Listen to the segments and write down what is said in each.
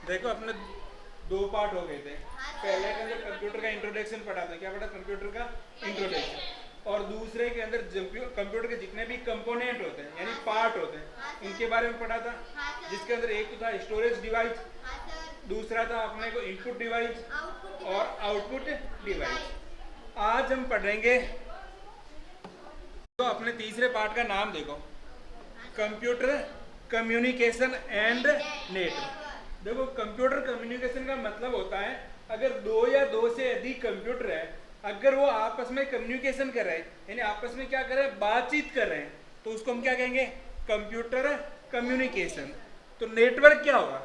देखो अपने दो पार्ट हो गए थे। पहले के अंदर कंप्यूटर का इंट्रोडक्शन पढ़ा था, क्या पढ़ा? कंप्यूटर का इंट्रोडक्शन। और दूसरे के अंदर कंप्यूटर के जितने भी कंपोनेंट होते हैं यानी पार्ट होते हैं उनके बारे में पढ़ा था, जिसके अंदर एक तो था स्टोरेज डिवाइस, दूसरा था अपने को इनपुट डिवाइस और आउटपुट डिवाइस। आज हम पढ़ेंगे तो अपने तीसरे पार्ट का नाम देखो, कंप्यूटर कम्युनिकेशन एंड नेटवर्क। देखो कंप्यूटर कम्युनिकेशन का मतलब होता है अगर दो या दो से अधिक कंप्यूटर है, अगर वो आपस में कम्युनिकेशन कर रहे हैं यानी आपस में क्या कर रहे हैं, बातचीत कर रहे हैं, तो उसको हम क्या कहेंगे? Computer communication. तो नेटवर्क क्या होगा?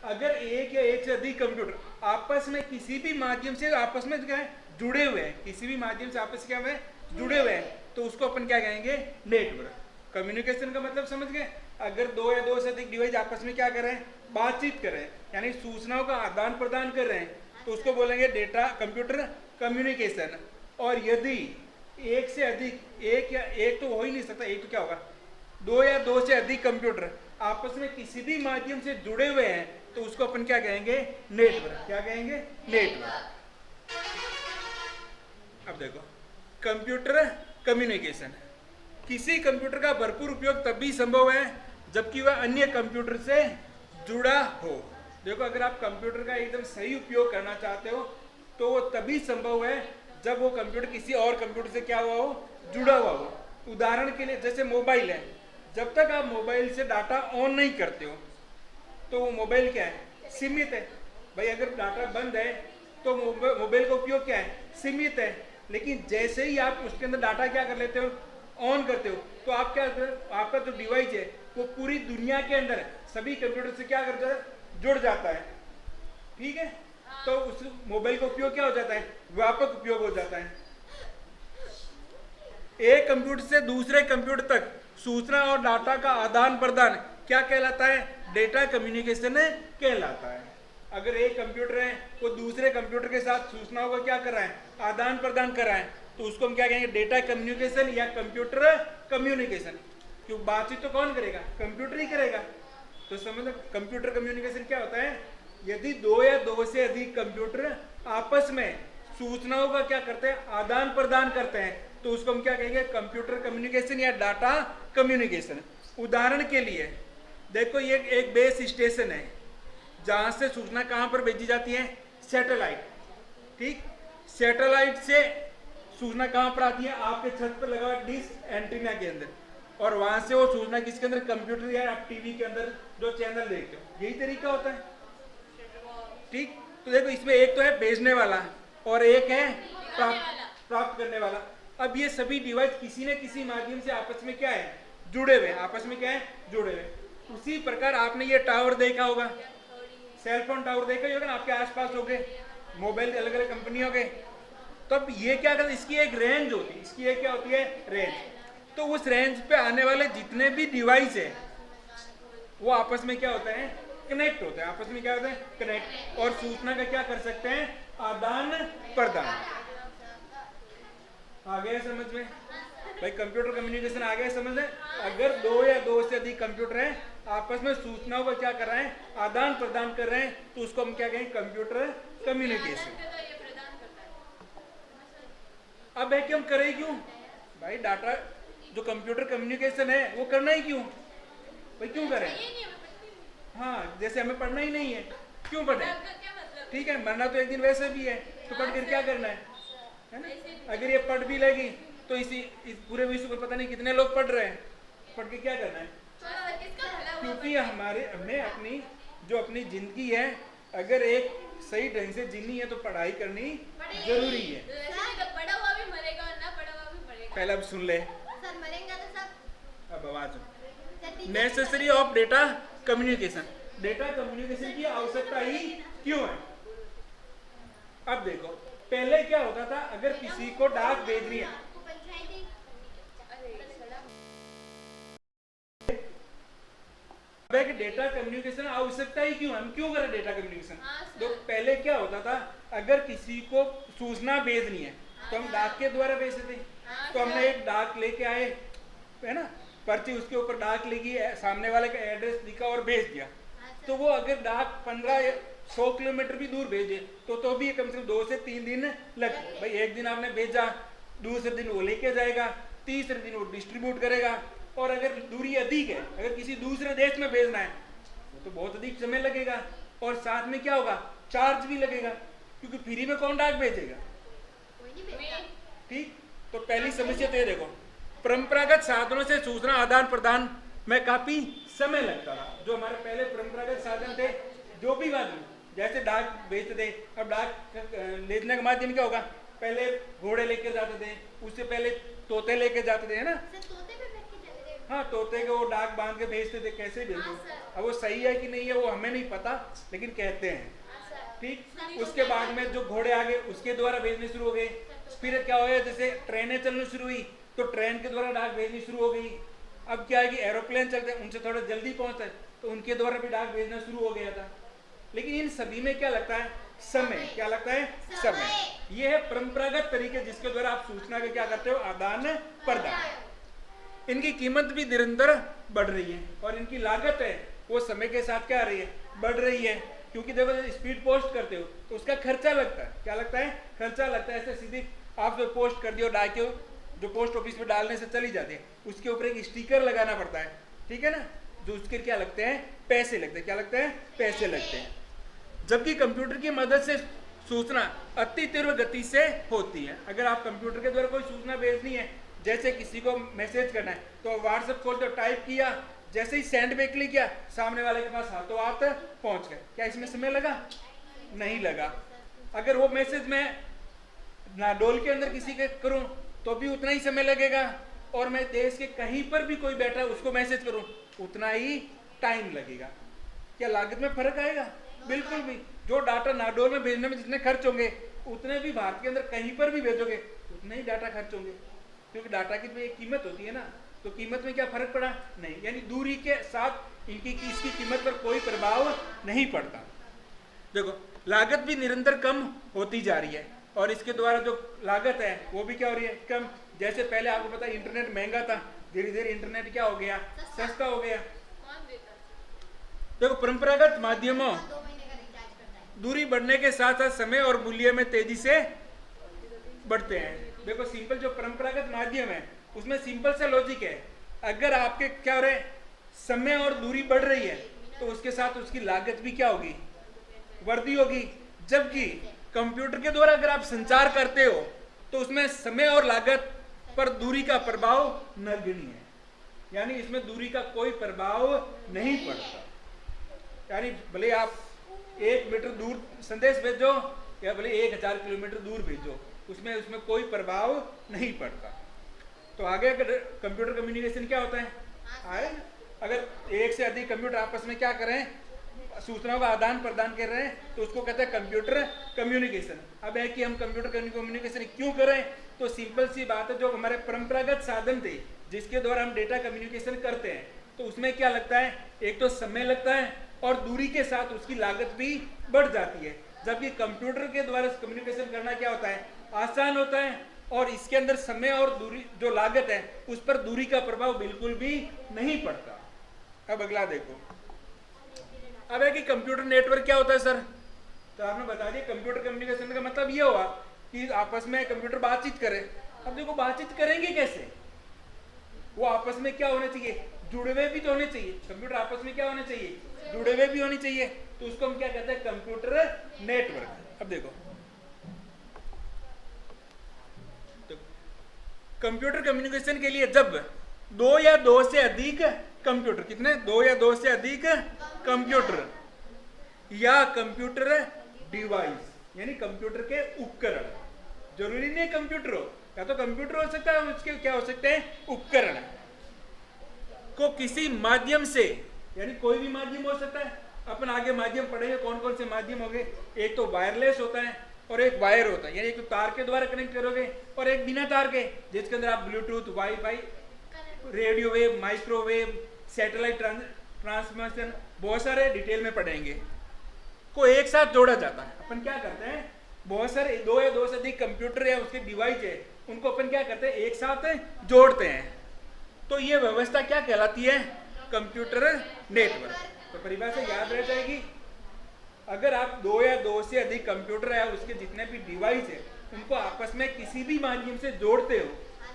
अगर एक या एक से अधिक कंप्यूटर आपस में किसी भी माध्यम से आपस में क्या है, जुड़े हुए हैं, किसी भी माध्यम से आपस में क्या है, जुड़े हुए हैं, तो उसको अपन क्या कहेंगे? नेटवर्क। कम्युनिकेशन का मतलब समझ गए? अगर दो या दो से अधिक डिवाइस आपस में क्या कर रहे हैं, बातचीत कर रहे हैं यानी सूचनाओं का आदान प्रदान कर रहे हैं, तो उसको बोलेंगे डेटा कंप्यूटर कम्युनिकेशन। और यदि एक से अधिक, एक या एक तो हो ही नहीं सकता, एक तो क्या होगा, दो या दो से अधिक कंप्यूटर आपस में किसी भी माध्यम से जुड़े हुए हैं, तो उसको अपन क्या कहेंगे? नेटवर्क। क्या कहेंगे? नेटवर्क। अब देखो कंप्यूटर कम्युनिकेशन, किसी कंप्यूटर का भरपूर उपयोग तभी संभव है जबकि वह अन्य कंप्यूटर से जुड़ा हो। देखो अगर आप कंप्यूटर का एकदम सही उपयोग करना चाहते हो तो वो तभी संभव है जब वो कंप्यूटर किसी और कंप्यूटर से क्या हुआ हो, जुड़ा हुआ हो। उदाहरण के लिए जैसे मोबाइल है, जब तक आप मोबाइल से डाटा ऑन नहीं करते हो तो वो मोबाइल क्या है, सीमित है। भाई अगर डाटा बंद है तो मोबाइल का उपयोग क्या है, सीमित है। लेकिन जैसे ही आप उसके अंदर डाटा क्या कर लेते हो, ऑन करते हो, तो आप क्या, आपका जो डिवाइस है वो पूरी दुनिया के अंदर सभी कंप्यूटर से क्या करता है, जुड़ जाता है। ठीक है, तो उस मोबाइल का उपयोग क्या हो जाता है, व्यापक उपयोग हो जाता है। एक कंप्यूटर से दूसरे कंप्यूटर तक सूचना और डाटा का आदान प्रदान क्या कहलाता है? डेटा कम्युनिकेशन कहलाता है। अगर एक कंप्यूटर है वो दूसरे कंप्यूटर के साथ सूचनाओं का क्या कर रहा है, आदान प्रदान कर रहा है, तो उसको हम क्या कहेंगे? डेटा कम्युनिकेशन या कंप्यूटर कम्युनिकेशन। क्यों? बातचीत तो कौन करेगा? कंप्यूटर ही करेगा। तो समझ, कंप्यूटर कम्युनिकेशन क्या होता है? यदि दो या दो से अधिक कंप्यूटर आपस में सूचनाओं का क्या करते हैं, आदान प्रदान करते हैं, तो उसको हम क्या कहेंगे? कंप्यूटर कम्युनिकेशन या डाटा कम्युनिकेशन। उदाहरण के लिए देखो ये एक बेस स्टेशन है जहां से सूचना कहां पर भेजी जाती है, सैटेलाइट। ठीक, सैटेलाइट से सूचना कहां पर आती है, आपके छत पर लगा हुआ डिश एंटीना के अंदर, और वहां से वो सूचना किसके अंदर, कंप्यूटर या आप टीवी के अंदर जो चैनल देखते हो, यही तरीका होता है। ठीक, तो देखो इसमें एक तो है भेजने वाला और एक है प्राप्त करने वाला। अब ये सभी डिवाइस किसी न किसी माध्यम से आपस में क्या है, जुड़े हुए। आपस में क्या है, जुड़े हुए। उसी प्रकार आपने ये टावर देखा होगा, सेलफोन टावर देखा ही होगा ना, आपके आसपास हो गए, मोबाइल अलग अलग कंपनियों के। तो अब ये क्या करते, इसकी एक रेंज होती है, इसकी एक क्या होती है, रेंज। तो उस रेंज पे आने वाले जितने भी डिवाइस है वो आपस में क्या होता है, कनेक्ट होते हैं। आपस में क्या होता है, कनेक्ट, और सूचना का क्या कर सकते हैं, आदान प्रदान। आ गया समझ में भाई? कंप्यूटर कम्युनिकेशन आ गया समझ में? अगर दो या दो से अधिक कंप्यूटर हैं आपस में सूचनाओं का क्या कर रहे हैं, आदान प्रदान कर रहे हैं, तो उसको हम क्या कहेंगे, कंप्यूटर कम्युनिकेशन। अब है कि हम करें क्यों भाई, डाटा जो कंप्यूटर कम्युनिकेशन है वो करना ही क्यों भाई, क्यों करें? हाँ, जैसे हमें पढ़ना ही नहीं है, क्यों पढ़े? ठीक है, मरना तो एक दिन वैसे भी है, तो पढ़ कर क्या करना है ना? अगर ये पढ़ भी लेगी तो इस पूरे विश्व में पता नहीं कितने लोग पढ़ रहे हैं, पढ़ के क्या करना है? क्योंकि हमें अपनी जो अपनी जिंदगी है अगर एक सही ढंग से जीनी है तो पढ़ाई करनी जरूरी है। पढ़ा हुआ भी मरेगा और ना पढ़ा हुआ भी मरेगा। पहले अब सुन ले, सर मरेंगे तो सब। अब आवाज, necessary of data communication. Data communication की आवश्यकता ही क्यों है? अब देखो पहले क्या होता था, अगर किसी को डाक भेजनी है, डेटा कम्युनिकेशन आवश्यकता ही क्यों है, हम क्यों करें डेटा कम्युनिकेशन? तो पहले क्या होता था, अगर किसी को सूचना भेजनी है तो हम डाक के द्वारा भेजते थे। तो हमने एक डाक लेके आए, है ना, पर्ची, उसके ऊपर डाक लिखी, सामने वाले का एड्रेस लिखा और भेज दिया। तो वो अगर डाक 15-100 किलोमीटर भी दूर भेजे तो भी कम से कम 2 से 3 दिन लगते। भाई एक दिन आपने भेजा, दूसरे दिन वो लेके जाएगा, तीसरे दिन वो डिस्ट्रीब्यूट करेगा। और अगर दूरी अधिक है, अगर किसी दूसरे देश में भेजना है तो बहुत अधिक समय लगेगा, और साथ में क्या होगा, चार्ज भी लगेगा, क्योंकि फ्री में कौन डाक भेजेगा। कोई नहीं भेजता। ठीक, तो पहली समस्या तो ये देखो, परंपरागत साधनों से सूचना आदान प्रदान में काफी समय लगता था। जो हमारे पहले परंपरागत साधन थे, जो भी माध्यम, जैसे डाक भेजते थे, अब डाक लेने का माध्यम क्या होगा, पहले घोड़े लेके जाते थे, उससे पहले तोते लेके जाते थे, है ना। सर तोते पे बैठ के चले गए। हाँ, तोते को वो डाक बांध के भेजते थे, कैसे भेजते। हाँ, सर। अब वो सही है कि नहीं है वो हमें नहीं पता, लेकिन कहते हैं। हाँ, सर। ठीक, उसके बाद में जो घोड़े आ गए उसके द्वारा भेजने शुरू हो गए। फिर क्या हुआ, जैसे ट्रेनें चलनी शुरू हुई तो ट्रेन के द्वारा डाक भेजनी शुरू हो गई। अब क्या है कि एरोप्लेन चलते हैं, उनसे थोड़ा जल्दी पहुंचता है तो उनके द्वारा भी डाक भेजना शुरू हो गया था। लेकिन इन सभी में क्या लगता है, समय। क्या लगता है, समय। ये है परंपरागत तरीके जिसके द्वारा आप सूचना का क्या करते हो, आदान प्रदान। इनकी कीमत भी निरंतर बढ़ रही है और इनकी लागत है वो समय के साथ क्या आ रही है, बढ़ रही है। क्योंकि देखो स्पीड पोस्ट करते हो तो उसका खर्चा लगता है। क्या लगता है, खर्चा लगता है। ऐसे सीधी आप जो पोस्ट कर दियो, डाक जो पोस्ट ऑफिस में डालने से चली जाती है, उसके ऊपर एक स्टिकर लगाना पड़ता है, ठीक है ना, जो उसके क्या लगते हैं, पैसे लगते हैं। क्या लगते हैं, पैसे लगते हैं। जबकि कंप्यूटर की मदद से सूचना अति तीव्र गति से होती है। अगर आप कंप्यूटर के द्वारा कोई सूचना भेजनी है, जैसे किसी को मैसेज करना है तो व्हाट्सएप खोलते टाइप किया, जैसे ही सेंड पे क्लिक किया, सामने वाले के पास हाथों हाथ पहुंच गए। क्या इसमें समय लगा, नहीं लगा। अगर वो मैसेज मैं नाडोल के अंदर किसी के करूं तो भी उतना ही समय लगेगा, और मैं देश के कहीं पर भी कोई बैठा है उसको मैसेज करूं उतना ही टाइम लगेगा। क्या लागत में फर्क आएगा, बिल्कुल भी। जो डाटा नाडोल में भेजने में जितने खर्च होंगे उतने भी भारत के अंदर कहीं पर भी भेजोगे उतने ही डाटा खर्च होंगे, क्योंकि डाटा की तो एक कीमत होती है ना। तो कीमत में क्या फर्क पड़ा, नहीं। यानी दूरी के साथ इसकी कीमत पर कोई प्रभाव नहीं पड़ता। देखो लागत भी निरंतर कम होती जा रही है, और इसके द्वारा जो लागत है वो भी क्या हो रही है, कम। जैसे पहले आपको पता है इंटरनेट महंगा था, धीरे धीरे इंटरनेट क्या हो गया, सस्ता हो गया। कौन देता है? देखो परंपरागत माध्यमों 2 महीने का रिचार्ज करता है। दूरी बढ़ने के साथ साथ समय और मूल्य में तेजी से बढ़ते हैं। देखो सिंपल जो परंपरागत माध्यम है उसमें सिंपल सा लॉजिक है, अगर आपके क्या हो रहे हैं, समय और दूरी बढ़ रही है तो उसके साथ उसकी लागत भी क्या होगी, वृद्धि होगी। जबकि कंप्यूटर के द्वारा अगर आप संचार करते हो तो उसमें समय और लागत पर दूरी का प्रभाव नगण्य है, यानी इसमें दूरी का कोई प्रभाव नहीं पड़ता। यानी भले आप 1 मीटर दूर संदेश भेजो या भले 1000 किलोमीटर दूर भेजो, उसमें कोई प्रभाव नहीं पड़ता। तो आगे अगर कंप्यूटर कम्युनिकेशन क्या होता है, आए अगर एक से अधिक कंप्यूटर आपस में क्या करें, सूचनाओं का आदान प्रदान कर रहे हैं तो उसको कहते हैं कंप्यूटर कम्युनिकेशन। अब है कि हम कंप्यूटर कम्युनिकेशन क्यों करें, तो सिंपल सी बात है, जो हमारे परंपरागत साधन थे जिसके द्वारा हम डेटा कम्युनिकेशन करते हैं तो उसमें क्या लगता है, एक तो समय लगता है और दूरी के साथ उसकी लागत भी बढ़ जाती है। जबकि कंप्यूटर के द्वारा कम्युनिकेशन करना क्या होता है, आसान होता है, और इसके अंदर समय और दूरी जो लागत है उस पर दूरी का प्रभाव बिल्कुल भी नहीं पड़ता। अब अगला देखो, अब है कि कंप्यूटर नेटवर्क क्या होता है सर, तो आपने बता दिया कंप्यूटर कम्युनिकेशन का मतलब ये हुआ कि आपस में कंप्यूटर बातचीत करे। अब देखो बातचीत करेंगे कैसे, वो आपस में क्या होने चाहिए, जुड़े हुए भी तो होने चाहिए। कंप्यूटर आपस में क्या होने चाहिए, जुड़े हुए भी होने चाहिए, तो उसको हम क्या कहते हैं, कंप्यूटर नेटवर्क। अब देखो कंप्यूटर कम्युनिकेशन के लिए जब 2 या 2 से अधिक कंप्यूटर, कितने, 2 या 2 से अधिक कंप्यूटर या कंप्यूटर डिवाइस, यानी कंप्यूटर के उपकरण, जरूरी नहीं कंप्यूटर हो, या तो कंप्यूटर हो सकता है, उसके क्या हो सकते हैं, उपकरण को किसी माध्यम से, यानी कोई भी माध्यम हो सकता है। अपन आगे माध्यम पढ़ेंगे कौन कौन से माध्यम हो गए, एक तो वायरलेस होता है और एक वायर होता है, यानी एक तो तार के द्वारा कनेक्ट करोगे और एक बिना तार के, जिसके अंदर आप Bluetooth, wifi, radio wave, microwave, satellite transmission, बहुत सारे डिटेल में पढ़ेंगे, को एक साथ जोड़ा जाता है। अपन क्या करते हैं, बहुत सारे 2 या 2 से अधिक कंप्यूटर या उसके डिवाइस है, उनको अपन क्या करते हैं, एक साथ जोड़ते हैं। तो ये व्यवस्था क्या कहलाती है, कंप्यूटर नेटवर्क। तो परिभाषा याद रह जाएगी। अगर आप दो या दो से अधिक कंप्यूटर है, उसके जितने भी डिवाइस है, उनको आपस में किसी भी माध्यम से जोड़ते हो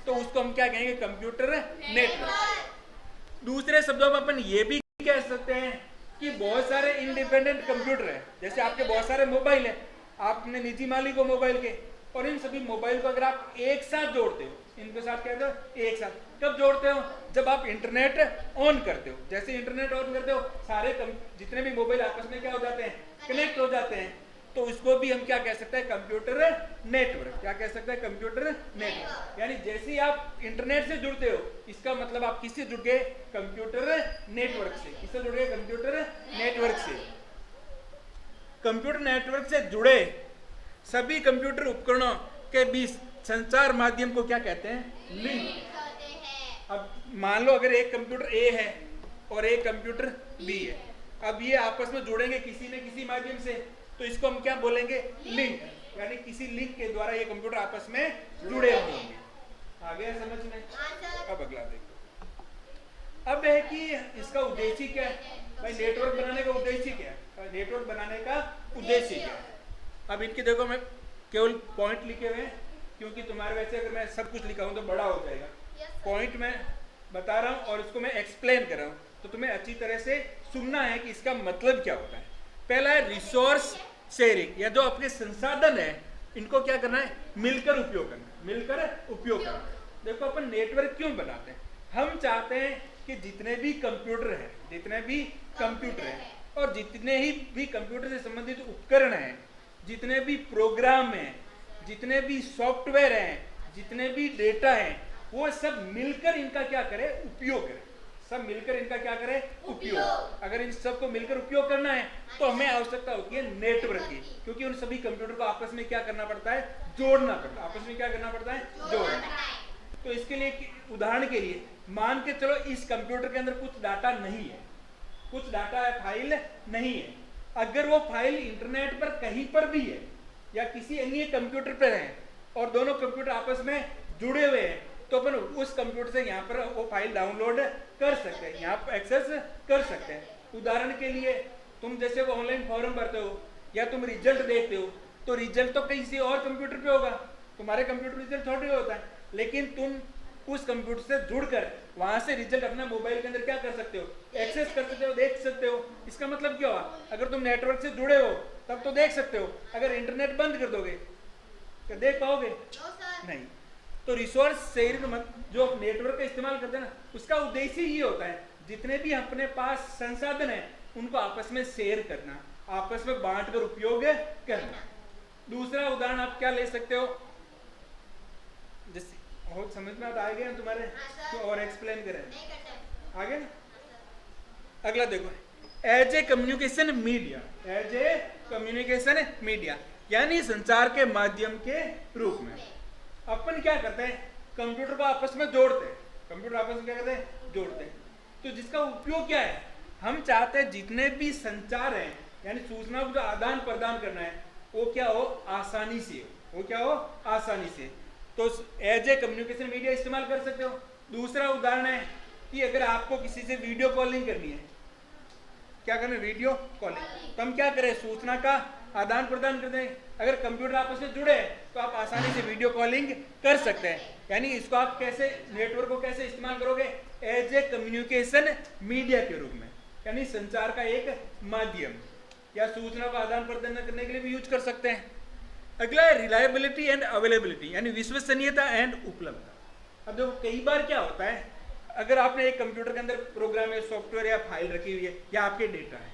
तो उसको हम क्या कहेंगे? Computer network. दूसरे शब्दों में अपन ये भी कह सकते हैं कि बहुत सारे इंडिपेंडेंट कंप्यूटर है, जैसे आपके बहुत सारे मोबाइल है, आपने निजी मालिक हो मोबाइल के, और इन सभी मोबाइल को अगर आप एक साथ जोड़ते हो, इनके साथ क्या कहते हो? एक साथ। कब जोड़ते हो? जब आप इंटरनेट ऑन करते हो। जैसे इंटरनेट ऑन करते हो, सारे जितने भी मोबाइल आपस में क्या हो जाते हैं? कनेक्ट हो जाते हैं। तो इसको भी हम क्या कह सकते हैं? Computer network. क्या कह सकते हैं? Computer network. यानी जैसे ही आप इंटरनेट से जुड़ते हो, इसका मतलब आप किससे जुड़ गए? कंप्यूटर नेटवर्क से। किससे जुड़ गए? कंप्यूटर नेटवर्क से। कंप्यूटर नेटवर्क से जुड़े सभी कंप्यूटर उपकरणों के बीच संचार माध्यम को क्या कहते हैं? लिंक। अब मान लो अगर एक कंप्यूटर ए है और एक कंप्यूटर बी है, अब ये आपस में जुड़ेंगे किसी न किसी माध्यम से, तो इसको हम क्या बोलेंगे? लिंक। यानी किसी लिंक के द्वारा ये कंप्यूटर आपस में जुड़े होंगे। आ गया समझ में? अब अगला देखो। अब है कि इसका उद्देश्य क्या है? भाई नेटवर्क बनाने का उद्देश्य क्या है? नेटवर्क बनाने का उद्देश्य क्या है? अब इनकी देखो, मैं केवल पॉइंट लिखे हुए हैं, क्योंकि तुम्हारे वैसे अगर मैं सब कुछ लिखा हूं तो बड़ा हो जाएगा। पॉइंट मैं बता रहा हूं और इसको मैं एक्सप्लेन कर रहा हूं, तो तुम्हें अच्छी तरह से सुनना है कि इसका मतलब क्या होता है। पहला है रिसोर्स शेयरिंग, या जो अपने संसाधन है इनको क्या करना है? मिलकर उपयोग करना। मिलकर उपयोग करना। देखो अपन नेटवर्क क्यों बनाते हैं? हम चाहते हैं कि जितने भी कंप्यूटर हैं, और जितने ही भी कंप्यूटर से संबंधित उपकरण हैं, जितने भी प्रोग्राम हैं, जितने भी सॉफ्टवेयर हैं, जितने भी डेटा हैं, वो सब मिलकर इनका क्या करें? उपयोग करें। सब मिलकर इनका क्या करें? उपयोग। अगर इन सबको मिलकर उपयोग करना है तो हमें आवश्यकता होती है नेटवर्क की, क्योंकि उन सभी कंप्यूटर को आपस में क्या करना पड़ता है? जोड़ना पड़ता है। आपस में क्या करना पड़ता है? जोड़ना। तो इसके लिए उदाहरण के लिए मान के चलो इस कंप्यूटर के अंदर कुछ डाटा नहीं है, कुछ डाटा है, फाइल नहीं है। अगर वो फाइल इंटरनेट पर कहीं पर भी है या किसी अन्य कंप्यूटर पर है और दोनों कंप्यूटर आपस में जुड़े हुए हैं, तो अपन उस कंप्यूटर से यहाँ पर वो फाइल डाउनलोड कर सकते हैं, यहाँ पर एक्सेस कर सकते हैं। उदाहरण के लिए तुम जैसे वो ऑनलाइन फॉर्म भरते हो या तुम रिजल्ट देखते हो, तो रिजल्ट तो किसी और कंप्यूटर पे होगा, तुम्हारे कंप्यूटर रिजल्ट थोड़ी होता है, लेकिन तुम उस कंप्यूटर से जुड़कर वहां से रिजल्ट अपने मोबाइल के अंदर क्या कर सकते हो? एक्सेस कर सकते हो, देख सकते हो। इसका मतलब क्या हुआ? अगर तुम नेटवर्क से जुड़े हो तब तो देख सकते हो, अगर इंटरनेट बंद कर दोगे तो देख पाओगे? नहीं। तो रिसोर्स शेयरिंग जो नेटवर्क का इस्तेमाल करते हैं ना, उसका उद्देश्य ये होता है जितने भी अपने पास संसाधन है उनको आपस में शेयर करना, आपस में बांट कर उपयोग करना। दूसरा उदाहरण आप क्या ले सकते हो? जैसे बहुत समझ में आता आएगा तुम्हारे, तो और एक्सप्लेन करें आगे ना। अगला देखो, as a communication media. As a communication media यानी संचार के माध्यम के रूप में अपन क्या करते हैं? कंप्यूटर को आपस में जोड़ते हैं। कंप्यूटर आपस में क्या करते हैं? जोड़ते हैं। तो जिसका उपयोग क्या है? हम चाहते हैं जितने भी संचार है, यानी सूचना को जो आदान प्रदान करना है, वो क्या हो? आसानी से हो। वो क्या हो? आसानी से। तो एज ए कम्युनिकेशन मीडिया इस्तेमाल कर सकते हो। दूसरा उदाहरण है कि अगर आपको किसी से वीडियो कॉलिंग करनी है, क्या करना है? Video calling. तो हम क्या करें? सूचना का आदान प्रदान कर दें। अगर कंप्यूटर आपस में जुड़े तो आप आसानी से वीडियो कॉलिंग कर सकते हैं। यानी इसको आप कैसे, नेटवर्क को कैसे इस्तेमाल करोगे? एज ए कम्युनिकेशन मीडिया के रूप में, यानी संचार का एक माध्यम, या सूचना का आदान प्रदान करने के लिए भी यूज कर सकते हैं। अगला है रिलायबिलिटी एंड अवेलेबिलिटी, यानी विश्वसनीयता एंड उपलब्धता। अब देखो कई बार क्या होता है, अगर आपने एक कंप्यूटर के अंदर प्रोग्राम या सॉफ्टवेयर या फाइल रखी हुई है या आपके डेटा है,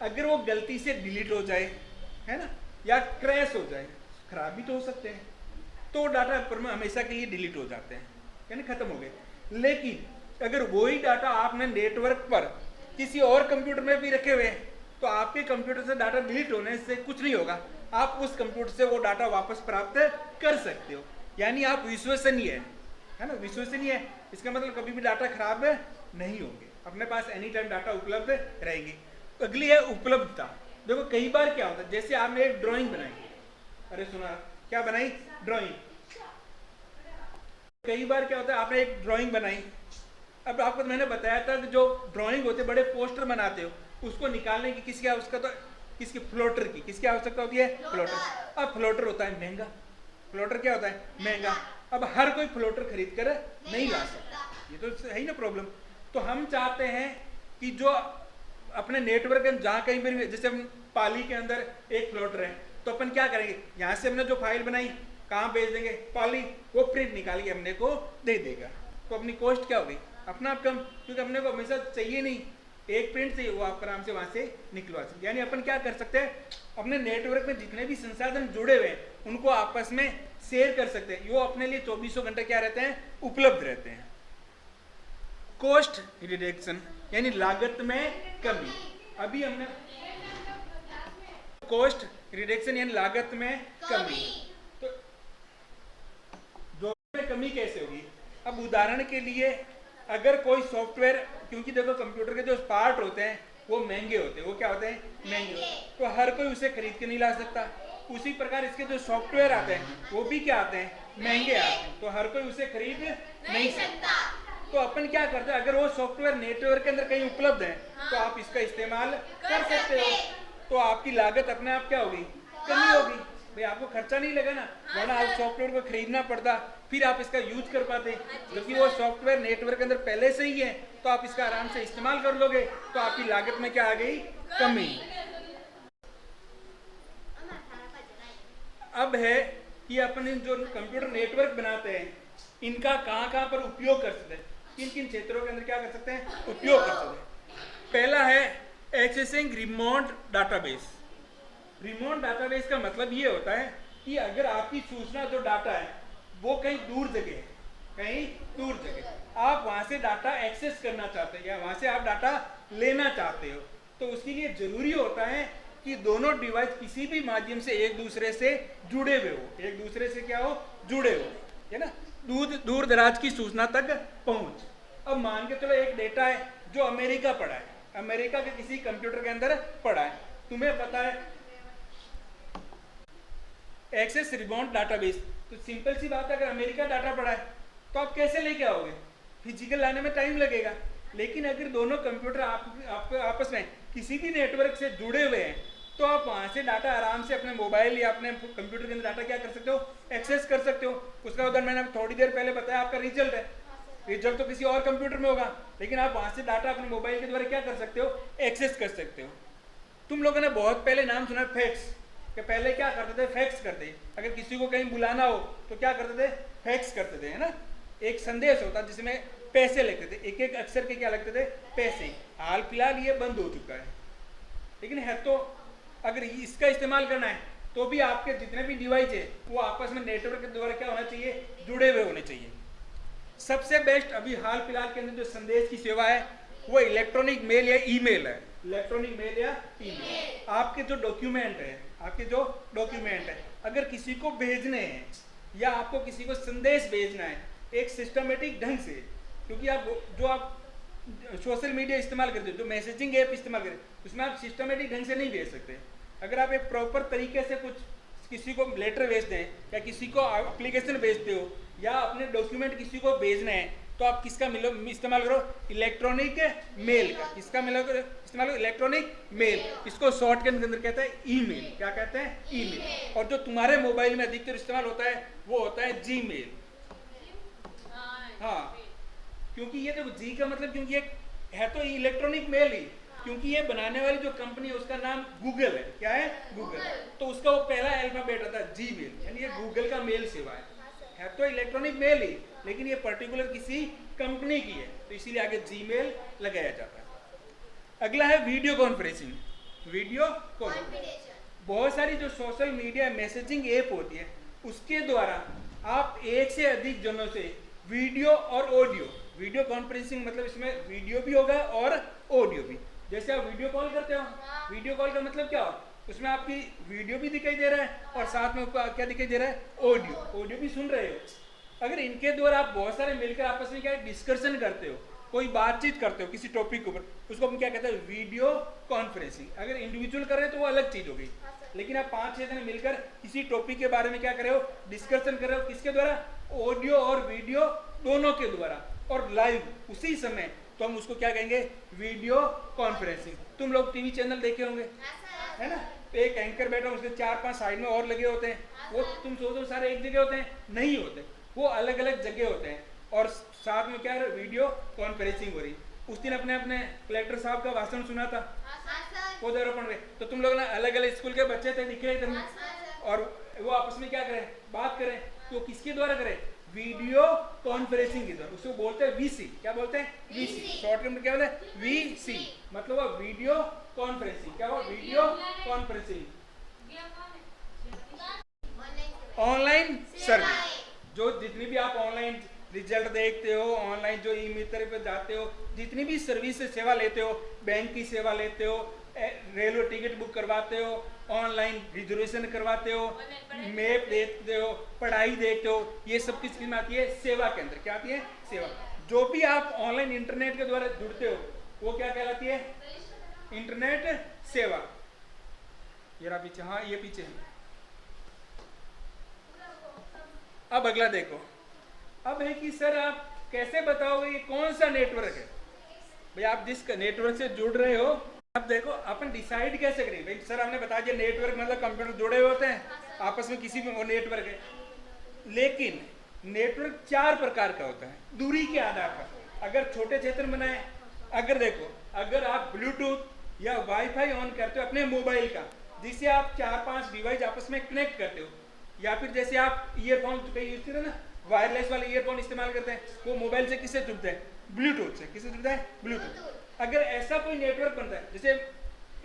अगर वो गलती से डिलीट हो जाए, है ना, या क्रैश हो जाए, खराब भी तो हो सकते हैं, तो डाटा पर में हमेशा के लिए डिलीट हो जाते हैं, यानी खत्म हो गए। लेकिन अगर वही डाटा आपने नेटवर्क पर किसी और कंप्यूटर में भी रखे हुए हैं, तो आपके कंप्यूटर से डाटा डिलीट होने से कुछ नहीं होगा, आप उस कंप्यूटर से वो डाटा वापस प्राप्त कर सकते हो। यानी आप विश्वसनीय है ना, विश्वसनीय है, इसका मतलब कभी भी डाटा खराब नहीं होंगे, अपने पास एनी टाइम डाटा उपलब्ध रहेंगे। अगली है उपलब्धता। देखो कई बार क्या होता है, जैसे आपने एक ड्राइंग बनाई, अरे सुना, क्या बनाई? ड्राइंग। कई बार क्या होता है, आपने एक ड्राइंग बनाई, अब आपको मैंने बताया था कि जो ड्राइंग होते बड़े पोस्टर बनाते हो, उसको निकालने की किसकी आवश्यकता तो किसकी फ्लोटर की किसकी आवश्यकता होती है फ्लोटर। अब फ्लोटर होता है महंगा, फ्लोटर क्या होता है महंगा। अब हर कोई फ्लोटर खरीद कर नहीं ला सकता, ये तो है ही ना प्रॉब्लम। तो हम चाहते हैं कि जो अपने नेटवर्क जहाँ कहीं पर भी, जैसे हम पाली के अंदर एक फ्लोटर है तो अपन क्या करेंगे, यहाँ से हमने जो फाइल बनाई कहाँ भेज देंगे पाली, वो प्रिंट निकाल के हमने को दे देगा। तो अपनी कॉस्ट क्या होगी अपना आप कम, क्योंकि हमने को हमेशा चाहिए नहीं एक प्रिंट चाहिए, वो आप आराम से वहाँ से निकलवा सकते। यानी अपन क्या कर सकते हैं, अपने नेटवर्क में जितने भी संसाधन जुड़े हुए हैं उनको आपस में शेयर कर सकते हैं, वो अपने लिए 24 घंटे क्या रहते हैं उपलब्ध रहते हैं। कॉस्ट रिडक्शन यानी लागत में कमी। अभी हमने कॉस्ट रिडक्शन यानी लागत में कमी, तो जो में कमी कैसे होगी। अब उदाहरण के लिए अगर कोई सॉफ्टवेयर, क्योंकि देखो कंप्यूटर के जो पार्ट होते हैं वो महंगे होते हैं, वो क्या होते हैं महंगे होते हैं, तो हर कोई उसे खरीद के नहीं ला सकता। उसी प्रकार इसके जो सॉफ्टवेयर आते हैं वो भी क्या आते हैं महंगे आते हैं, तो हर कोई उसे खरीद नहीं सकता। तो अपन क्या करते हैं, अगर वो सॉफ्टवेयर नेटवर्क के अंदर कहीं उपलब्ध है तो आप इसका इस्तेमाल कर सकते हो, तो आपकी लागत अपने आप क्या होगी कमी होगी। भाई आपको खर्चा नहीं लगा ना, वरना आप सॉफ्टवेयर को खरीदना पड़ता, फिर आप इसका यूज कर पाते, जबकि वो सॉफ्टवेयर नेटवर्क के अंदर पहले से ही है तो आप इसका आराम से इस्तेमाल कर लोगे, तो आपकी लागत में क्या आ गई कमी। अब है कि अपन जो कंप्यूटर नेटवर्क बनाते हैं इनका कहाँ कहाँ पर उपयोग कर सकते हैं, किन किन क्षेत्रों के अंदर क्या कर सकते हैं उपयोग कर सकते हैं। पहला है accessing remote database. Remote database का मतलब ये होता है कि अगर आपकी सूचना जो डाटा है वो कहीं दूर जगह है, कहीं दूर जगह, आप वहां से डाटा एक्सेस करना चाहते हैं या वहां से आप डाटा लेना चाहते हो, तो उसके लिए जरूरी होता है कि दोनों डिवाइस किसी भी माध्यम से एक दूसरे से जुड़े हुए हो, एक दूसरे से क्या हो जुड़े हो, है ना, दूर दराज की सूचना तक पहुंच। अब मान के चलो एक डेटा है जो अमेरिका पड़ा है, अमेरिका के किसी कंप्यूटर के अंदर पड़ा है, तुम्हें पता है एक्सेस रिमोट डाटाबेस, तो सिंपल सी बात है अगर अमेरिका डाटा पड़ा है तो आप कैसे लेके आओगे, फिजिकल लाने में टाइम लगेगा। लेकिन अगर दोनों कंप्यूटर आप आपस में किसी भी नेटवर्क से जुड़े हुए हैं तो आप वहां से डाटा आराम से अपने मोबाइल या अपने कंप्यूटर के अंदर डाटा क्या कर सकते हो एक्सेस कर सकते हो। उसका उदाहरण मैंने थोड़ी देर पहले बताया, आपका रिजल्ट है, रिजल्ट तो किसी और कंप्यूटर में होगा, लेकिन आप वहां से डाटा अपने मोबाइल के द्वारा क्या कर सकते हो एक्सेस कर सकते हो। तुम लोगों ने बहुत पहले नाम सुना फैक्स, कि पहले क्या करते थे फैक्स करते, अगर किसी को कहीं बुलाना हो तो क्या करते थे फैक्स करते थे, है ना, एक संदेश होता जिसमें पैसे लगते थे, एक एक अक्षर के क्या लगते थे पैसे। हाल फिलहाल ये बंद हो चुका है, लेकिन है तो अगर इसका इस्तेमाल करना है तो भी आपके जितने भी डिवाइस है वो आपस में नेटवर्क के द्वारा क्या होना चाहिए जुड़े हुए होने चाहिए। सबसे बेस्ट अभी हाल फिलहाल के अंदर जो संदेश की सेवा है वो इलेक्ट्रॉनिक मेल या ईमेल है, इलेक्ट्रॉनिक मेल या ईमेल। आपके जो डॉक्यूमेंट है, आपके जो डॉक्यूमेंट है अगर किसी को भेजने हैं या आपको किसी को संदेश भेजना है एक सिस्टमेटिक ढंग से, क्योंकि आप जो आप सोशल मीडिया इस्तेमाल करते हो, जो मैसेजिंग ऐप इस्तेमाल करते हो, उसमें आप सिस्टमेटिक ढंग से नहीं भेज सकते। अगर आप एक प्रॉपर तरीके से कुछ किसी को लेटर भेजते हैं या किसी को एप्लीकेशन भेजते हो या अपने डॉक्यूमेंट किसी को भेजना है तो आप किसका इस्तेमाल करो इलेक्ट्रॉनिक मेल का, किसका इस्तेमाल करो इलेक्ट्रॉनिक मेल। इसको शॉर्टकट के अंदर कहते हैं ईमेल, क्या कहते हैं ईमेल। और जो तुम्हारे मोबाइल में अधिकतर इस्तेमाल होता है वो होता है जीमेल। हाँ, क्योंकि ये देखो जी का मतलब, क्योंकि ये है तो इलेक्ट्रॉनिक मेल ही, क्योंकि ये बनाने वाली जो कंपनी है उसका नाम गूगल है, क्या है गूगल, तो उसका वो पहला अल्फाबेट आता है जीमेल, यानी ये गूगल का मेल सेवा है तो इलेक्ट्रॉनिक मेल ही, लेकिन ये पर्टिकुलर किसी कंपनी की है तो इसीलिए आगे जीमेल लगाया जाता है। अगला है वीडियो कॉन्फ्रेंसिंग। वीडियो कॉन्फ्रेंसिंग बहुत सारी जो सोशल मीडिया मैसेजिंग ऐप होती है उसके द्वारा आप एक से अधिक जनों से वीडियो और ऑडियो, वीडियो कॉन्फ्रेंसिंग मतलब इसमें वीडियो भी होगा और ऑडियो भी। जैसे आप वीडियो कॉल करते हो, वीडियो कॉल का मतलब क्या हो, उसमें आपकी वीडियो भी दिखाई दे रहा है और साथ में क्या दिखाई दे रहा है ऑडियो, ऑडियो भी सुन रहे हो। अगर इनके द्वारा आप बहुत सारे मिलकर आपस में क्या डिस्कशन करते हो, कोई बातचीत करते हो किसी टॉपिक के ऊपर, उसको हम क्या कहते हैं वीडियो कॉन्फ्रेंसिंग। अगर इंडिविजुअल कर रहे हो तो वो अलग चीज होगी, लेकिन आप 5-6 जने मिलकर किसी टॉपिक के बारे में क्या कर रहे हो डिस्कशन कर रहे हो, किसके द्वारा ऑडियो और वीडियो दोनों के द्वारा, और लाइव उसी समय, तो हम उसको क्या कहेंगे, वीडियो कॉन्फ्रेंसिंग। तुम लोग टीवी चैनल देखे होंगे, है ना, तो एक एंकर बैठा उसके 4-5 साइड में और लगे होते हैं, वो तुम सोचो सारे एक जगह होते हैं, नहीं होते, वो अलग अलग जगह होते हैं, और साथ में क्या है, वीडियो कॉन्फ्रेंसिंग हो रही। उस दिन अपने अपने कलेक्टर साहब का भाषण सुना था पौधारोपण में, तो तुम लोग ना अलग अलग स्कूल के बच्चे थे, दिख रहे थे, और वो आपस में क्या करें, बात करें, तो किसके द्वारा करें, वीडियो कॉन्फ्रेंसिंग के द्वारा। उसको बोलते हैं वीसी। क्या बोलते हैं, वीसी। शॉर्ट में क्या बोलते हैं, वीसी, मतलब वो वीडियो कॉन्फ्रेंसिंग। क्या हुआ, वीडियो कॉन्फ्रेंसिंग, ऑनलाइन सर्विस। जो जितनी भी आप ऑनलाइन रिजल्ट देखते हो, ऑनलाइन जो ई मित्र पे जाते हो, जितनी भी सर्विस से सेवा लेते हो, बैंक की सेवा लेते हो, रेलवे टिकट बुक करवाते हो, ऑनलाइन रिजर्वेशन करवाते हो, मैप देखते हो, पढ़ाई देखते हो, ये सब किस में आती है, सेवा के अंदर। क्या आती है, सेवा। जो भी आप ऑनलाइन इंटरनेट के द्वारा जुड़ते हो वो क्या कहलाती है, इंटरनेट सेवा। जरा पीछे, हाँ ये पीछे है। अब अगला देखो, अब है कि सर आप कैसे बताओगे ये कौन सा नेटवर्क है। भाई आप जिस नेटवर्क से जुड़ रहे हो, अब देखो अपन डिसाइड कैसे करें। भाई सर हमने बता दिया नेटवर्क मतलब कंप्यूटर जुड़े हुए होते हैं आपस में, किसी भी वो नेटवर्क है, लेकिन नेटवर्क 4 प्रकार का होता है दूरी के आधार पर। अगर छोटे क्षेत्र में बनाए, अगर देखो, अगर आप ब्लूटूथ या वाईफाई ऑन करते हो अपने मोबाइल का, जिससे आप 4-5 डिवाइस आपस में कनेक्ट करते हो, या फिर जैसे आप ईयरफोन कहीं यूज करते हो ना, वायरलेस वाले ईयरफोन इस्तेमाल करते हैं, वो मोबाइल से किससे जुड़ते हैं, ब्लूटूथ से। किससे जुड़ता है, ब्लूटूथ। अगर ऐसा कोई नेटवर्क बनता है, जैसे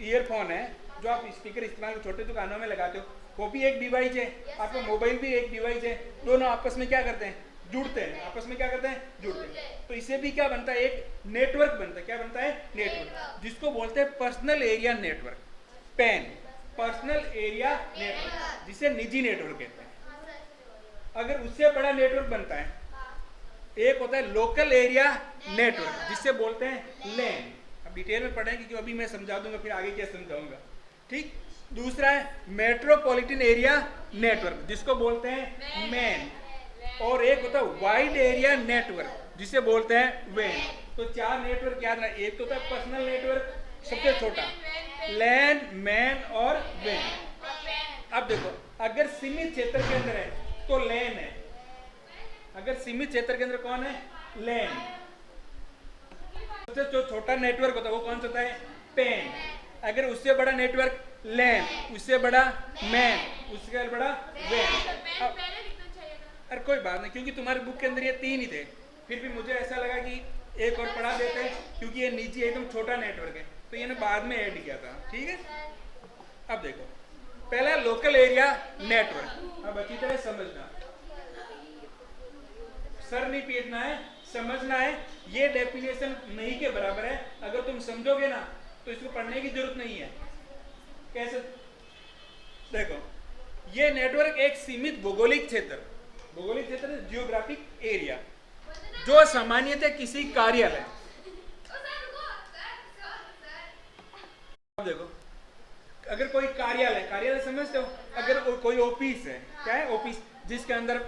ईयरफोन है जो आप स्पीकर इस्तेमाल छोटे दुकानों में लगाते हो, वो भी एक डिवाइस है, आपका मोबाइल भी एक डिवाइस है, दोनों आपस में क्या करते हैं, जुड़ते हैं, आपस में क्या करते हैं, जुड़ते हैं। तो इससे भी क्या बनता है, एक नेटवर्क बनता है। क्या बनता है, नेटवर्क, जिसको बोलते हैं personal area network, pan, personal area network, जिसे निजी नेटवर्क कहते हैं। अगर उससे बड़ा नेटवर्क बनता है, एक होता है लोकल एरिया नेटवर्क, जिससे बोलते हैं लैन। अब डिटेल में पढ़ेंगे क्योंकि अभी मैं समझा दूंगा, फिर आगे क्या समझाऊंगा, ठीक। दूसरा है मेट्रोपॉलिटन एरिया नेटवर्क, जिसको बोलते हैं मैन, और एक होता है वाइड एरिया नेटवर्क, जिसे बोलते हैं वैन। तो 4 नेटवर्क याद रखना। एक तो होता है पर्सनल नेटवर्क, सबसे छोटा, लैन, मैन और वैन। अब देखो, अगर सीमित क्षेत्र के अंदर है तो लैन है, अगर सीमित क्षेत्र के अंदर कौन है, लैन। सबसे जो छोटा नेटवर्क होता है वो कौन सा होता है, पैन। अगर उससे बड़ा नेटवर्क लैन, उससे बड़ा मैन, उससे बड़ा वैन। अरे कोई बात नहीं, क्योंकि तुम्हारी बुक के अंदर ये 3 ही थे, फिर भी मुझे ऐसा लगा कि एक और पढ़ा देते हैं, क्योंकि ये निजी एकदम छोटा नेटवर्क है, तो ये बाद में ऐड किया था, ठीक है। अब देखो, पहला लोकल एरिया नेटवर्क। अब अच्छी तरह समझना, सर नहीं पीटना है, समझना है। ये डेफिनेशन नहीं के बराबर है, अगर तुम समझोगे ना तो इसको पढ़ने की जरूरत नहीं है। कैसे, देखो, ये नेटवर्क एक सीमित भौगोलिक क्षेत्र, भौगोलिक क्षेत्र जियोग्राफिक एरिया, जो सामान्यतः किसी कार्यालय, देखो, अगर कोई कार्यालय, कार्यालय समझते हो, अगर कोई ऑफिस है, क्या है ऑफिस, जिसके अंदर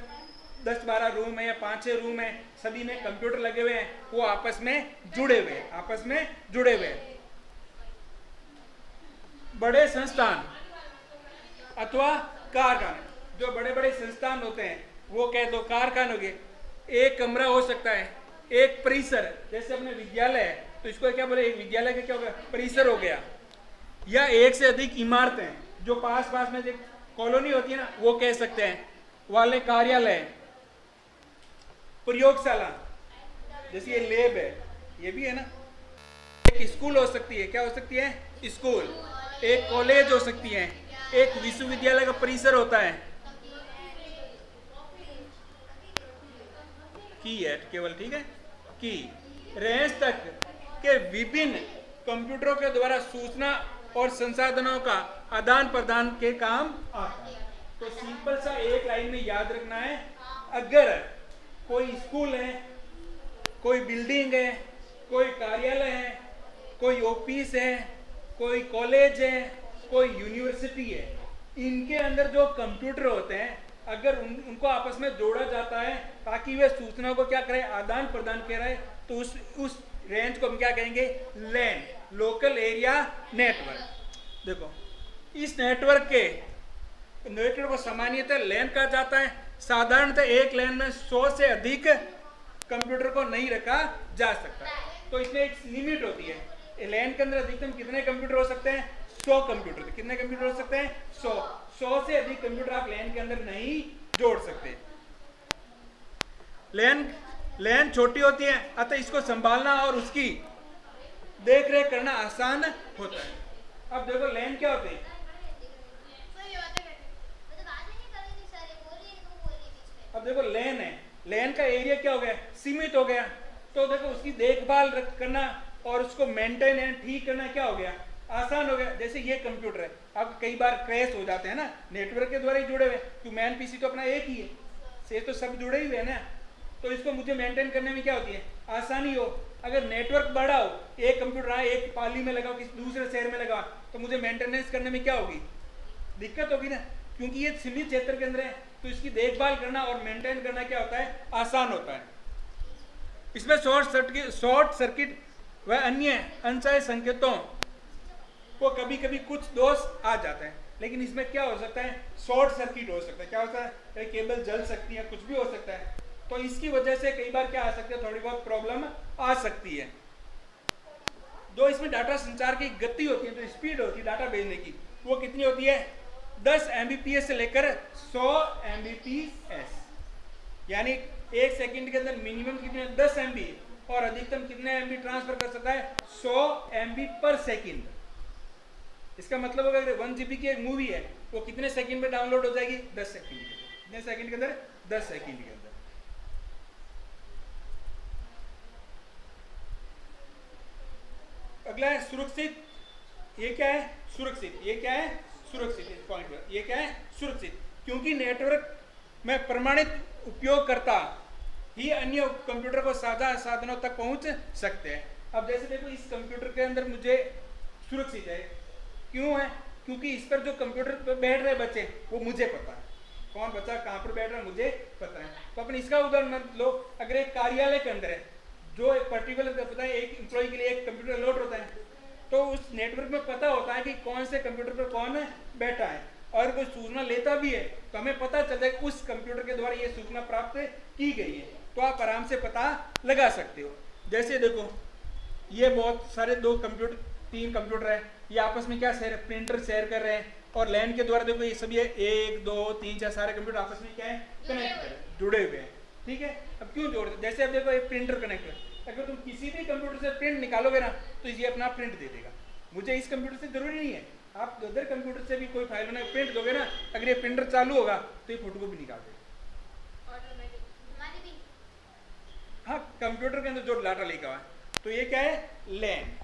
10-12 रूम है या 5-6 रूम है, सभी में कंप्यूटर लगे हुए हैं, वो आपस में जुड़े हुए हैं, आपस में जुड़े हुए हैं। बड़े संस्थान अथवा कारखाने, जो बड़े बड़े संस्थान होते हैं वो कह दो कारखानों के, एक कमरा हो सकता है, एक परिसर, जैसे अपने विद्यालय है तो इसको क्या बोले, एक विद्यालय का क्या हो गया, परिसर हो गया, या एक से अधिक इमारतें जो पास पास में जो कॉलोनी होती है ना, वो कह सकते हैं वाले कार्यालय, प्रयोगशाला, जैसे ये लैब है, ये भी है ना। एक स्कूल हो सकती है, क्या हो सकती है, स्कूल। एक कॉलेज हो सकती है, एक विश्वविद्यालय का परिसर होता है, की है केवल, ठीक है, की। रेंज तक के विभिन्न कंप्यूटरों के द्वारा सूचना और संसाधनों का आदान प्रदान के काम आता है। तो सिंपल सा एक लाइन में याद रखना है, अगर कोई स्कूल है, कोई बिल्डिंग है, कोई कार्यालय है, कोई ऑफिस है, कोई कॉलेज है, कोई यूनिवर्सिटी है, इनके अंदर जो कंप्यूटर होते हैं अगर उनको आपस में जोड़ा जाता है ताकि वे सूचना को क्या करें, आदान प्रदान करें, तो उस रेंज को हम क्या कहेंगे, लैन, लोकल एरिया नेटवर्क। देखो इस नेटवर्क को सामान्यतः लैन कहा जाता है। साधारणतः एक लैन में 100 से अधिक कंप्यूटर को नहीं रखा जा सकता, तो इसमें एक लिमिट होती है। लैन के अंदर अधिकतम कितने कंप्यूटर हो सकते हैं, 100 कंप्यूटर। कितने कंप्यूटर हो सकते हैं, 100 से अधिक कंप्यूटर आप लैन के अंदर नहीं जोड़ सकते। लैन छोटी होती है, अतः इसको संभालना और उसकी देख रेख करना आसान होता है। अब देखो लैन क्या होते हैं, अब देखो लैन है, लैन का एरिया क्या हो गया, सीमित हो गया, तो देखो उसकी देखभाल करना और उसको मेंटेन एंड ठीक करना क्या हो गया, आसान हो गया। जैसे ये कंप्यूटर है, अब कई बार क्रैश हो जाते हैं ना, नेटवर्क के द्वारा ही जुड़े हुए, क्यों मैन पीसी तो अपना एक ही है, से तो सब जुड़े ही हुए हैं ना, तो इसको मुझे मेंटेन करने में क्या होती है, आसानी हो। अगर नेटवर्क बड़ा हो, एक कंप्यूटर आए, एक पाली में लगाओ, किसी दूसरे शहर में लगाओ, तो मुझे मेंटेनेंस करने में क्या होगी, दिक्कत होगी ना, क्योंकि ये सीमित क्षेत्र के अंदर है, तो इसकी देखभाल करना और मेंटेन करना क्या होता है, आसान होता है। इसमें शॉर्ट सर्किट व अन्य अनचाहे संकेतों को कभी कभी कुछ दोष आ जाते हैं, लेकिन इसमें क्या हो सकता है, शॉर्ट सर्किट हो सकता है। क्या होता है, केबल जल सकती है, कुछ भी हो सकता है, तो इसकी वजह से कई बार क्या आ सकती है, थोड़ी बहुत प्रॉब्लम आ सकती है। जो इसमें डाटा संचार की गति होती है, जो स्पीड होती है डाटा भेजने की, वो कितनी होती है, 10 Mbps से लेकर 100 Mbps, यानी एक सेकंड के अंदर मिनिमम कितने 10 MB और अधिकतम कितने MB ट्रांसफर कर सकता है, 100 MB पर सेकंड। इसका मतलब अगर 1 GB की एक मूवी है, वो कितने सेकंड में डाउनलोड हो जाएगी, 10 सेकंड के अंदर। कितने सेकंड के अंदर, 10 सेकंड के अंदर। अगला है सुरक्षित। ये क्या है, सुरक्षित। ये क्या है, सुरक्षित। इस पॉइंट पर ये क्या है, सुरक्षित, क्योंकि नेटवर्क में प्रमाणित उपयोगकर्ता ही अन्य कंप्यूटर को साझा साधनों तक पहुंच सकते हैं। अब जैसे देखो इस कंप्यूटर के अंदर मुझे सुरक्षित है, क्यों है, क्योंकि इस पर जो कंप्यूटर पर बैठ रहे बच्चे वो मुझे पता है, कौन बच्चा कहाँ पर बैठ रहा है मुझे पता है। तो अपन इसका उदाहरण लो, अगर एक कार्यालय के अंदर है, जो एक पर्टिकुलर पता है, एक एम्प्लॉय के लिए एक कंप्यूटर अलॉट होता है, तो उस नेटवर्क में पता होता है कि कौन से कंप्यूटर पर कौन बैठा है, और कोई सूचना लेता भी है तो हमें पता चलता है कि उस कंप्यूटर के द्वारा ये सूचना प्राप्त की गई है, तो आप आराम से पता लगा सकते हो। जैसे देखो ये बहुत सारे 3 कंप्यूटर है, ये आपस में क्या शेयर, प्रिंटर शेयर कर रहे हैं, और लैन के द्वारा देखो ये सभी 1 2 3 4 सारे कंप्यूटर आपस में क्या है, कनेक्ट जुड़े हुए हैं। ठीक है, अब क्यों जोड़ते, जैसे अब देखो ये प्रिंटर कनेक्ट है, अगर तुम किसी भी कंप्यूटर से प्रिंट निकालोगे ना, तो ये अपना प्रिंट दे देगा। मुझे इस कंप्यूटर से जरूरी नहीं है, आप अदर कंप्यूटर से भी कोई फाइल बना प्रिंट दोगे ना, अगर ये प्रिंटर चालू होगा तो ये फोटो को भी निकाल देगा। हाँ, कंप्यूटर के अंदर जो डाटा लिखा हुआ है, तो ये क्या है, लैन।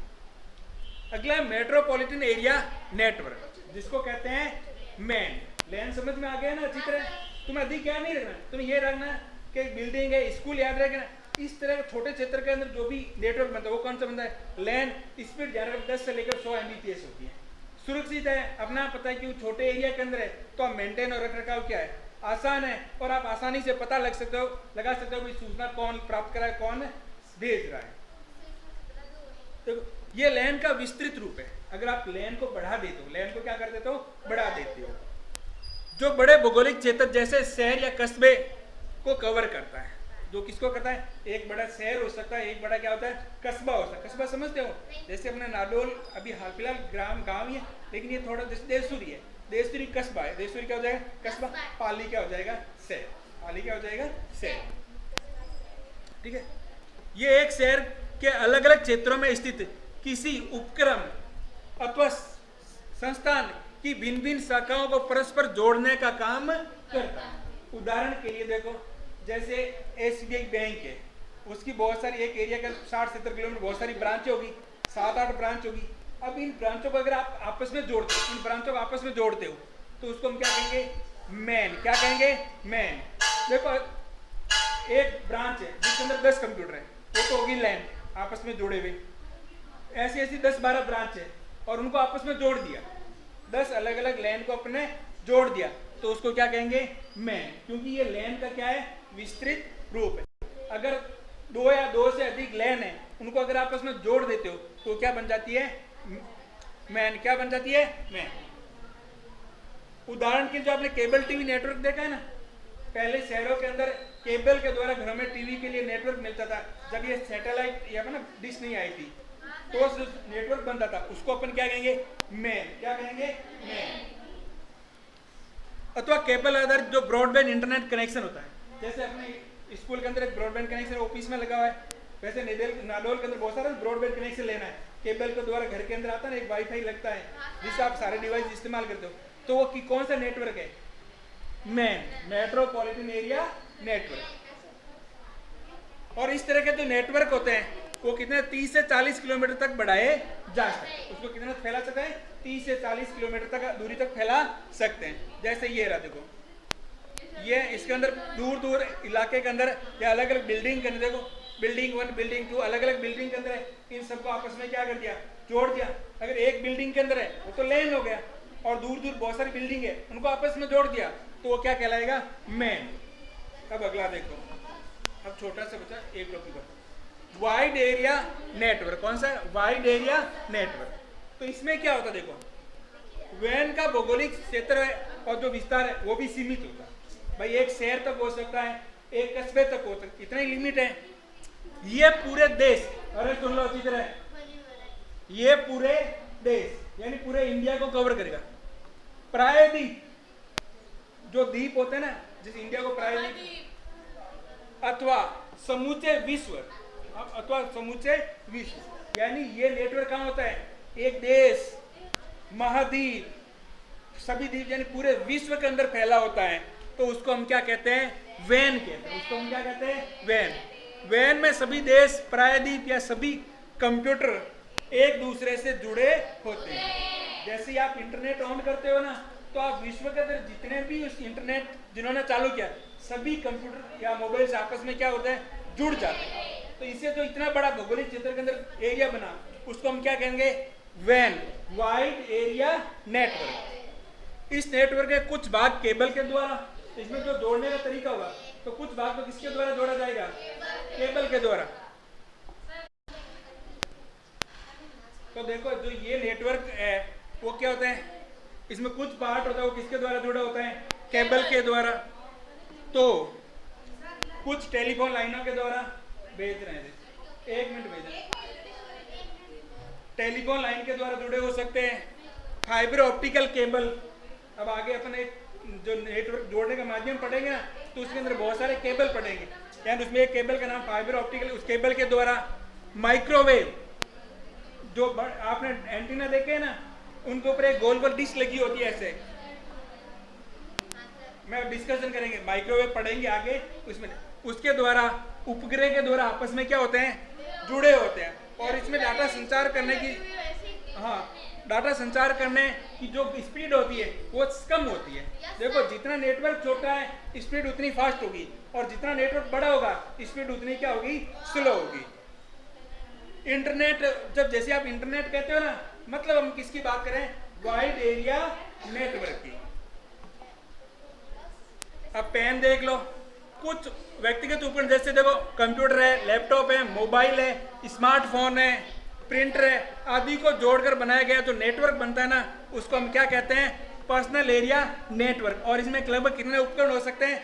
अगला है मेट्रोपॉलिटन एरिया नेटवर्क, जिसको कहते हैं मैन। लैन समझ में आ गया ना अच्छी तरह, तुम्हें अधिक क्या नहीं रखना, तुम्हें ये रखना कि बिल्डिंग है, स्कूल याद रखना। इस तरह के छोटे क्षेत्र के अंदर जो भी नेटवर्क बनता है वो कौन सा बनता है, लैन। स्पीड 10 से लेकर 100 Mbps होती है। सुरक्षित है, अपना पता है कि छोटे एरिया के अंदर है, तो आप मेंटेन और रखरखाव क्या है, आसान है, और आप आसानी से पता लगा सकते हो कि सूचना कौन प्राप्त करा है, कौन भेज रहा है। तो ये लैन का विस्तृत रूप है। अगर आप लैन को बढ़ा देते हो, लैन को क्या कर देते हो, बढ़ा देते हो, जो बड़े भौगोलिक क्षेत्र जैसे शहर या कस्बे को कवर करता है। जो किसको करता है, एक बड़ा शहर हो सकता है, एक बड़ा क्या होता है, कस्बा हो सकता है। कस्बा समझते हो, जैसे अपना नाडोल अभी हाल फिलहाल गांव ही है, लेकिन ये थोड़ा जैसे देवसुरी है, देवसुरी कस्बा है, देवसुरी क्या हो जाएगा, कस्बा। पाली क्या हो जाएगा, शहर। पाली क्या हो जाएगा, शहर। ठीक है, ये एक शहर के अलग अलग क्षेत्रों में स्थित किसी उपक्रम अथवा संस्थान की भिन्न भिन्न शाखाओं को परस्पर जोड़ने का काम करता है। उदाहरण के लिए देखो, जैसे SBI बैंक है, उसकी बहुत सारी, एक एरिया का 60-70 किलोमीटर बहुत सारी ब्रांचें होगी, 7-8 ब्रांच होगी। अब इन ब्रांचों को अगर आप आपस में जोड़ते हो, इन ब्रांचों को आपस में जोड़ते हो, तो उसको हम क्या कहेंगे, मैन। क्या कहेंगे, मैन। देखो एक ब्रांच है जिसके अंदर 10 कंप्यूटर है, वो तो होगी लैन, आपस में जुड़े हुए। ऐसी 10-12 ब्रांच है और उनको आपस में जोड़ दिया, 10 अलग अलग लैन को अपने जोड़ दिया, तो उसको क्या कहेंगे, मैन, क्योंकि ये लैन का क्या है, विस्तृत रूप है। अगर दो या दो से अधिक लैन है, उनको अगर आपस में जोड़ देते हो तो क्या बन जाती है, मैन। क्या बन जाती है, मैन। उदाहरण के लिए जो आपने केबल टीवी नेटवर्क देखा है ना, पहले शहरों के अंदर केबल के द्वारा घरों में टीवी के लिए नेटवर्क मिलता था। जब ये सैटेलाइट या ना डिश नहीं आई थी तो जो नेटवर्क बनता था उसको अपन क्या कहेंगे, मैन। क्या कहेंगे, मैन। अथवा केबल आधारित जो ब्रॉडबैंड इंटरनेट कनेक्शन होता है, जैसे अपने स्कूल के अंदर एक ब्रॉडबैंड कनेक्शन ऑफिस में लगा हुआ है, वैसे नाडोल के अंदर बहुत सारे ब्रॉडबैंड कनेक्शन लेना है, केबल के द्वारा घर के अंदर आता है ना, एक वाईफाई लगता है जिससे आप सारे डिवाइस इस्तेमाल करते हो, तो वो कौन सा नेटवर्क है, मैन, मेट्रोपॉलिटन एरिया नेटवर्क। और इस तरह के जो नेटवर्क होते हैं वो कितने 30 से 40 किलोमीटर तक बढ़ाए जा सकते हैं। उसको कितना फैला सकते हैं, 30 से 40 किलोमीटर तक दूरी तक फैला सकते हैं। जैसे ये रहा, देखो ये इसके अंदर दूर दूर इलाके के अंदर या अलग अलग बिल्डिंग के अंदर, देखो बिल्डिंग 1 बिल्डिंग 2 अलग अलग बिल्डिंग के अंदर है, इन सबको आपस में क्या कर दिया, जोड़ दिया। अगर एक बिल्डिंग के अंदर है वो तो लेन हो गया, और दूर दूर बहुत सारी बिल्डिंग है उनको आपस में जोड़ दिया तो वो क्या कहलाएगा, मैन। अब अगला देखो, अब छोटा सा बचा एक टॉपिक, वाइड एरिया नेटवर्क। कौन सा, वाइड एरिया नेटवर्क। तो इसमें क्या होता है, देखो वैन का भौगोलिक क्षेत्र है और जो विस्तार है वो भी सीमित होता है। भाई एक शहर तक हो सकता है, एक कस्बे तक हो सकता है, इतना ही लिमिट है। ये पूरे देश, अरे सुन लो अच्छी तरह, ये पूरे देश यानी पूरे इंडिया को कवर करेगा। प्रायद्वीप, जो द्वीप होते हैं ना, जैसे इंडिया को प्रायद्वीप, अथवा समूचे विश्व, अथवा समूचे विश्व, यानी ये नेटवर्क कहाँ होता है, एक देश, महाद्वीप, सभी द्वीप यानी पूरे विश्व के अंदर फैला होता है, तो उसको हम क्या कहते हैं, वैन कहते हैं। उसको हम क्या कहते हैं, वैन। वैन में सभी देश, प्रायद्वीप या सभी कंप्यूटर एक दूसरे से जुड़े होते हैं। जैसे ही आप इंटरनेट ऑन करते हो ना, तो आप विश्व के अंदर जितने भी उस इंटरनेट जिन्होंने चालू किया, सभी कंप्यूटर या मोबाइल से आपस में क्या होता है, जुड़ जाते हैं। तो इससे जो इतना बड़ा भौगोलिक क्षेत्र के अंदर एरिया बना, उसको हम क्या कहेंगे, वैन, वाइड एरिया नेटवर्क। इस नेटवर्क के कुछ भाग केबल के द्वारा, इसमें जो जोड़ने का तरीका होगा, तो कुछ भाग तो किसके द्वारा जोड़ा जाएगा, केबल के द्वारा। तो देखो जो ये नेटवर्क है वो क्या होता है, इसमें कुछ पार्ट होता है वो किसके द्वारा जुड़ा होता है, केबल के द्वारा। तो कुछ टेलीफोन लाइनों के द्वारा भेज रहे हैं, एक मिनट भेज रहे हैं, टेलीफोन लाइन के द्वारा जुड़े हो सकते हैं, फाइबर ऑप्टिकल केबल। अब आगे अपन एक जो नेटवर्क जोड़ने का माध्यम पढ़ेंगे ना, तो उसके अंदर बहुत सारे केबल पढ़ेंगे, यानी उसमें एक केबल का नाम फाइबर ऑप्टिकल, उस केबल के द्वारा माइक्रोवेव, जो आपने एंटीना देखे ना, उनके ऊपर एक गोल गोल डिश लगी होती है ऐसे, मैं डिस्कशन करेंगे, माइक्रोवेव पढ़ेंगे आगे उसमें, उसके द्वारा उपग्रह के द्वारा आपस में क्या होते हैं, जुड़े होते हैं। और इसमें डाटा संचार करने की, हाँ, डाटा संचार करने की जो स्पीड होती है वो कम होती है। देखो जितना नेटवर्क छोटा है स्पीड उतनी फास्ट होगी, और जितना नेटवर्क बड़ा होगा स्पीड उतनी क्या होगी, स्लो होगी। इंटरनेट, जब जैसे आप इंटरनेट कहते हो ना, मतलब हम किसकी बात करें, वाइड एरिया नेटवर्क की। अब पेन देख लो, कुछ व्यक्तिगत उपकरण जैसे देखो कंप्यूटर है, लैपटॉप है, मोबाइल है, स्मार्टफोन है, प्रिंटर है, आदि को जोड़कर बनाया गया जो नेटवर्क बनता है ना, उसको हम क्या कहते हैं, पर्सनल एरिया नेटवर्क। और इसमें लगभग कितने उपकरण हो सकते हैं,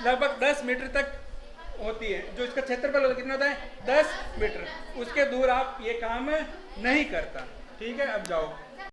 लगभग 10 मीटर तक होती है, जो इसका क्षेत्रफल होता है कितना होता है, 10 मीटर। उसके दूर आप ये काम नहीं करता। ठीक है, अब जाओ।